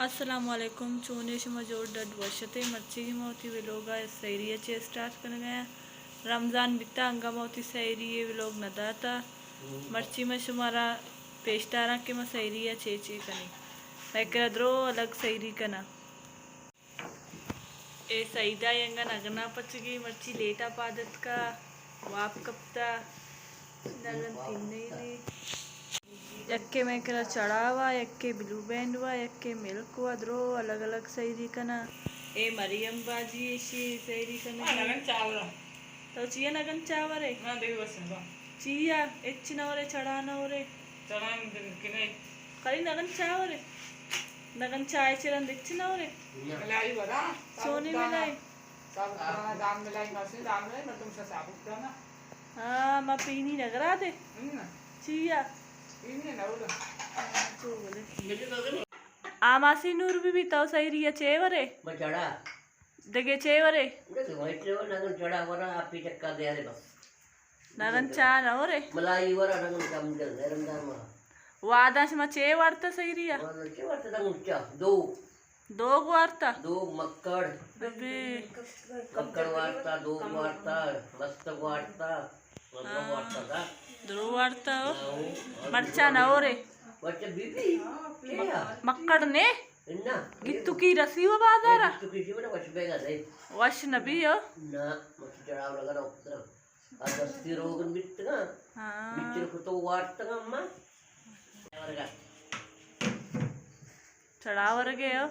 अस्सलामुअलैकुम चूने मजोर डड वर्षते मर्ची की मोती विलोगा सैरिया चे स्टार्ट कर गया रमज़ान बिता अंगा मोती सैरी ये विलोग नदाता मर्ची में शुमारा पेशटारा के मैं सैरिया चे कनी मैं कर द्रो अलग सैरी कना ए सईदा यंगा नगना पचगी मर्ची लेटा पादत का वाप कपता नगन तिन्ने ने यक्के में करा चढ़ावा यक्के ब्लू बैंड हुआ यक्के मिल्क हुआ द्रो अलग अलग सही कना ए मरियम बाजी ऐसी सही कना नगन चावल तो चिया नगन चावरे ना देवी बस ना चिया इच्छी नवरे चढ़ा नवरे चढ़ान किने करी नगन चावरे नगन चाय चिरन दिच्छी नवरे मिलाई बड़ा सोनी मिलाई सब दाम मिलाई मसे दाम मिलाई मैं तुमसे साबुत करना हाँ मैं पीनी नगरा दे ना चिया इन्हें ना उड़ा तो बोले आमासी नूर भी तो सही रिया चेवरे बचाड़ा दगे चेवरे देखो वाइट लेवल नगन चढ़ा वरा आप ही चक्का दे आरे बस नगन चा नवरे मलाई वरा नगन कम कर दे रमजान मा वादाश में चे वार्ता सही रिया और के वर्त नगन चा दो दो वार्ता दो मक्कड़ अबे मक्कड़ वार्ता दो वार्ता मस्त वार्ता मतलब वार्ता था दो वार्ता मर्चा नवरे बच्चे बीबी क्या मक्कड़ ने इन्ना गित्तु की रसी वो बाजारा तो किसी में बच बेगा दे वश नबी हो ना मत चढ़ाव लगा ना उतर अगस्ती रोगन बितना हाँ बिचर को तो वार्ता अम्मा वरगा चढ़ावर गए हो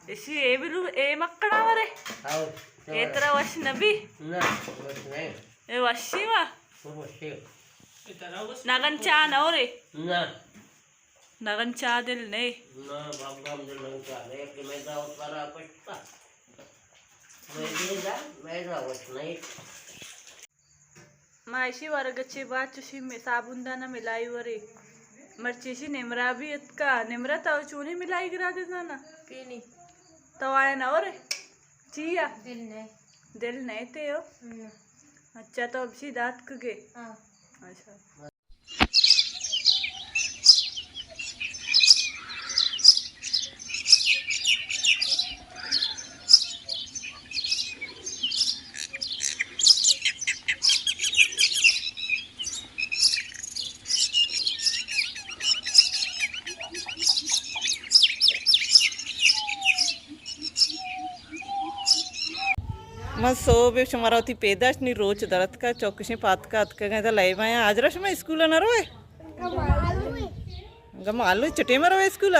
इसी ए बिलु ए मक्कड़ा वरे आओ ए तरह वश नबी ना बस नहीं ए वशी वा वो शेर इतना बस नगन चा नवरे ना नगन चा दिल ने ना बाबा हम दिल नहीं चाहे कि मैं जाऊँ सारा पछता मैं जाऊँ नहीं मायशी वर्गचे बात चुशी में साबुन दाना मिलाई वरे मर्चीशी निमरा भी इतका निमरा तो चूनी मिलाई गिरा देता ना पीनी तो आया ना वरे चिया दिल ने नहीं थे हो अच्छा तो अब सी दांत कगे हाँ अच्छा मैं सो भी शुमारा होती पैदाश नहीं रोज दर्द का चौकसी पात का अत का गए लाई माया आज रश में स्कूल ना रोए गमालू चटे में रोए स्कूल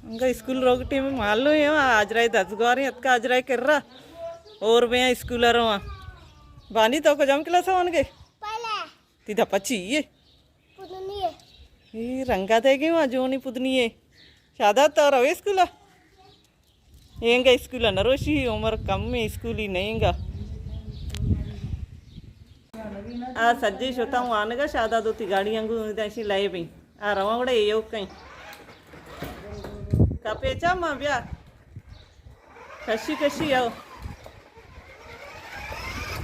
उनका स्कूल रोग टीम में मालू है आज राय 10 गवारी अत का आज राय कर रहा और मैं स्कूल रहा बानी तो को जम क्लास वन गए तीधा पची ये रंगा देगी वहाँ जो नहीं पुदनी है शादा तो रवे स्कूल ఏంగా స్కూల్ అన్నారు షీ ఉమర్ కమ్మి స్కూల్ నయ్యంగా ఆ సజ్జే షోతా हूँ आने का शादा दो ती गाड़ियाँ को ऐसी लाए भी आ रवा बड़ा ये कहीं कपे चा माँ ब्या कशी कशी आओ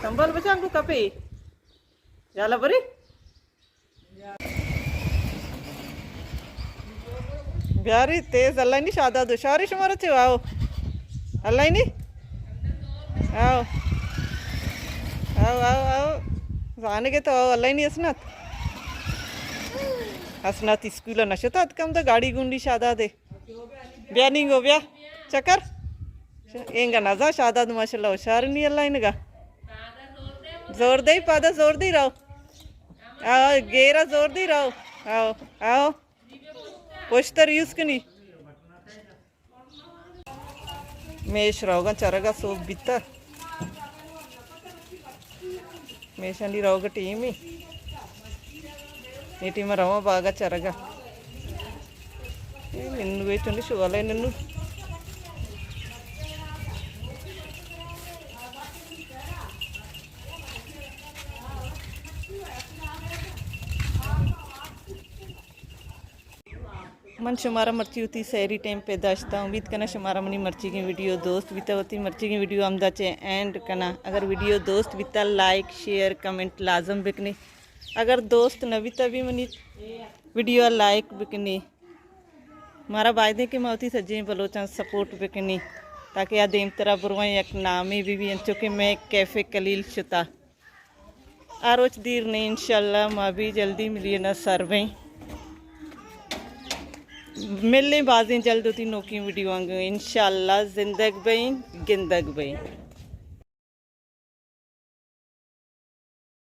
संभल बचा को कपे जाला बरी ब्यारी तेज अल्लाह नहीं शादा दो शारी शुमार चे आओ अल्लाह नहीं आओ आओ आओ आओ आने के तो आओ अल्लाह नहीं हसनत हसनत स्कूल नशता कम तो गाड़ी गुंडी शादा दे ब्या नहीं गो ब्या चक्कर एंगा नजा शादा दो माशाल्लाह होशियार नहीं अल्लाह इनका जोर दे पादा जोर दे रहो आओ गेरा जोर दे रहो आओ आओ पोस्टर यूज कनी मेश रावगा चरगा सोप बित्ता मेशंडी रावगा टीमी ఈ టీమ్ రవ బాగా చరగా నిన్ను వేచండి షుగలే నిన్ను मन शुमारा मर्ची होती सैरी टाइम पे दाश्ता उम्मीद करना शुमारा मनी मर्ची की वीडियो दोस्त बीता होती मर्ची की वीडियो आमदा चे एंड करना अगर वीडियो दोस्त बीता लाइक शेयर कमेंट लाजम बिकने अगर दोस्त नवी तभी मनी वीडियो लाइक बिकनी मारा वायदे के मौती सज्जे बलोचा सपोर्ट बिकनी ताकि आ देम तरह बुरवा एक नामी भी चुके मैं कैफे कलील शुता आरोच दीर नहीं इंशाल्लाह माँ भी जल्दी मिलिए ना सर्वे मिलने बाजें जल्द होती नौकी वीडियो इंशाल्लाह जिंदग बई गिंदग बई।